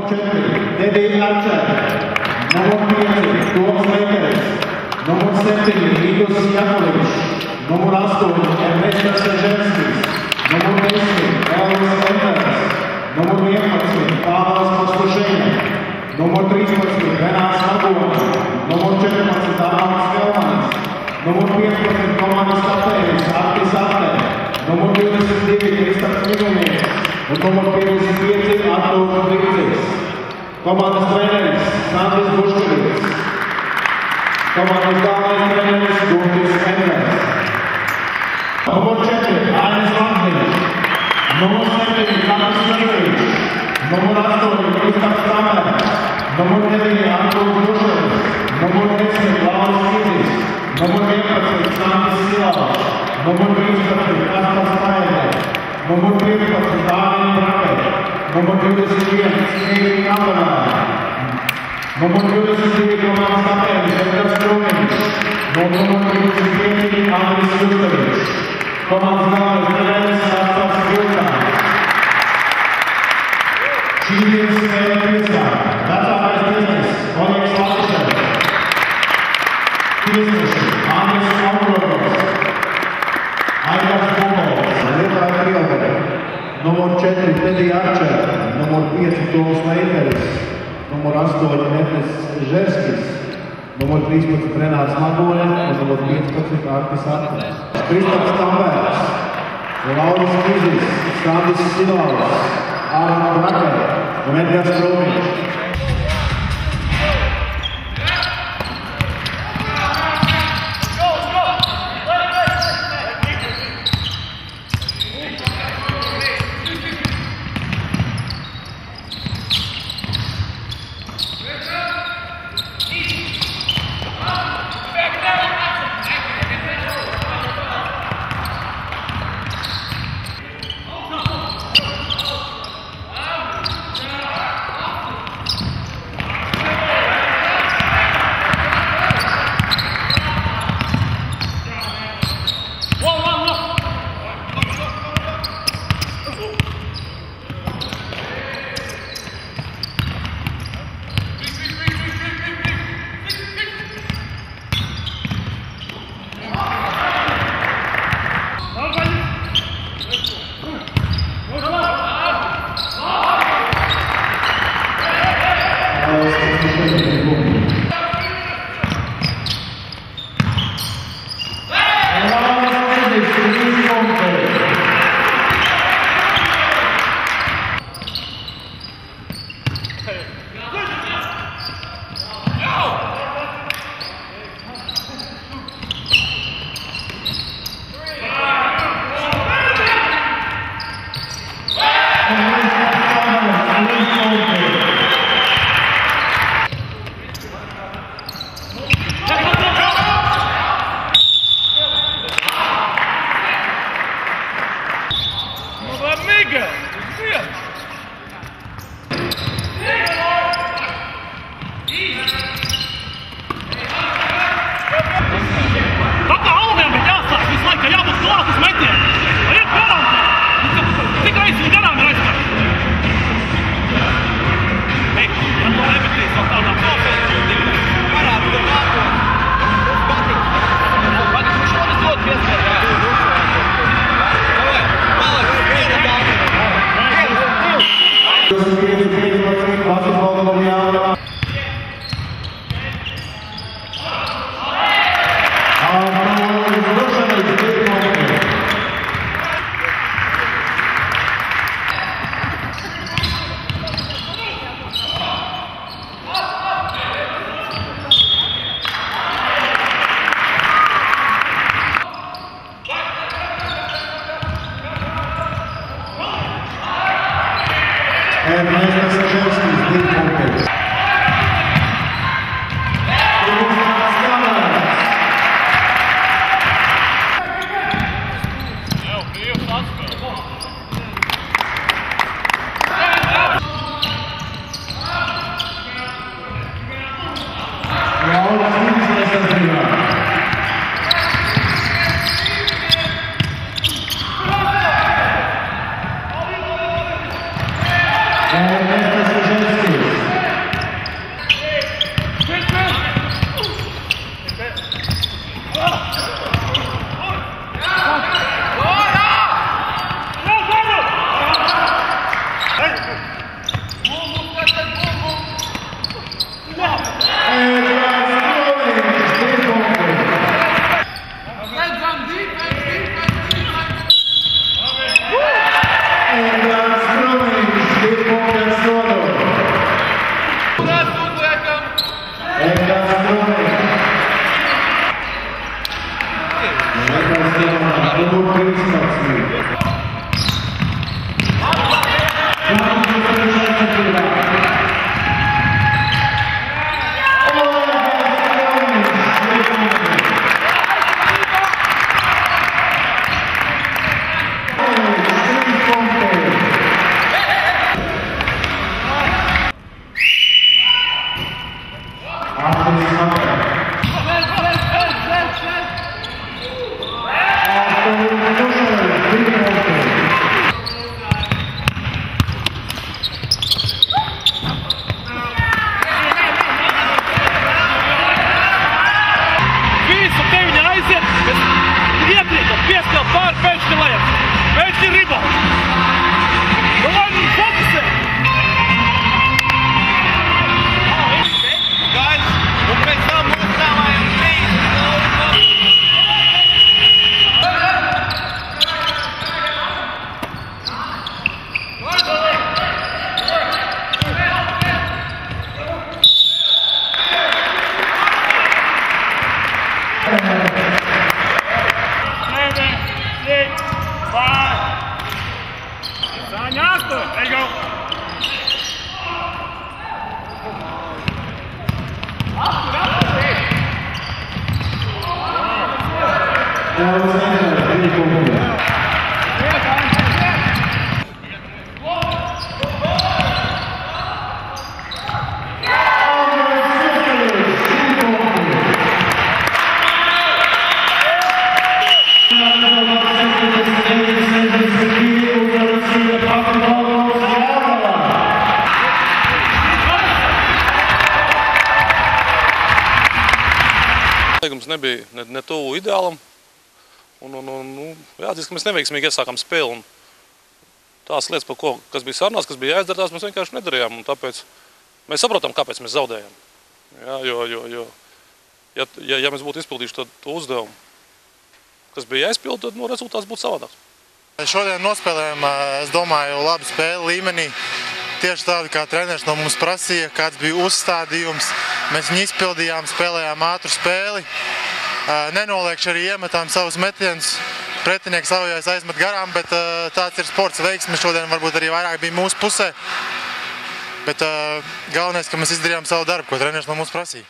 4, Teddy Archer. Number 5, Tomas Lekeres. Number 7, Igor Sijaković. Number 8, Ernesto Sežerskis. Number 10, Elvis Enders. Number 11, Pavels Pastušenja. Number 13, Renāts Magonis. Number 14, Armāns Velmanis. Numur 15, Tomanis Kapēvis, Artis Apte. Numur 22, Kristaps Migunieks. Un numur 55, Artūrs Brīdis. Komandas treneris, Sandis Buškevits. Komandas galvenais treneris, Guntis Enders. Numur 4, Ainis Vagniņš. Numur 7, Katis Jurviņš. Numur 8, Kristaps Kramers. Numur 9, Artūrs Buškevits. Numur 10, Lauris Kīdis. Numur 11, Sandis Silavs. Numur 13, Kaspars Paēdē. Numur 15, Dāvija Brakē. Numur 21, Sīvi Kampanāja. Numur 22, Tomanis Kapēvis, Edgars Krūmiņš. Numur 25, Andris Justevičs. Komandas galvenais treneris, Kaspars Vilkā. Šī dienas spēle priecā. Vecākais treneris, Oļegs Latiševs. Tiesneši, Andris Ombrovs. Aigars Bogovs, Lietuvas Krievgara. Numur 4, Teddy Archer. Numur 5, Tomas Lekeres. Numur 8, Ernests Sežerskis. Numur 13, Renāts Magonis. Numur 15, Artis Apte. Kristaps Kramers. Lauris Kīdis, Sandis Silavs, Āra Brakē un Edgars Krūmiņš. Ernesto Sežerskis, 2 punkti. Ernesto Sežerskis. Līgums nebija ne tuvu ideālam, jāatzīst, ka mēs neveiksmīgi iesākām spēli. Un tās lietas, kas bija sarunās, kas bija jāizdara, tās mēs vienkārši nedarījām. Un tāpēc mēs saprotam, kāpēc mēs zaudējām. Ja mēs būtu izpildījuši to uzdevumu, kas bija jāizpild, tad rezultāts būtu savādāks. Šodien nospēlējām, es domāju, labu spēli līmenī. Tieši tādu, kā treneris no mums prasīja, kāds bija uzstādījums. Mēs viņu izpildījām, spēlējām ātru spēli. Nenoliekši arī iemetām savus metienus. Pretinieks savējais aizmet garām, bet tāds ir sports veiksme. Šodien varbūt arī vairāk bija mūsu pusē. Bet galvenais, ka mēs izdarījām savu darbu, ko treneris no mums prasīja.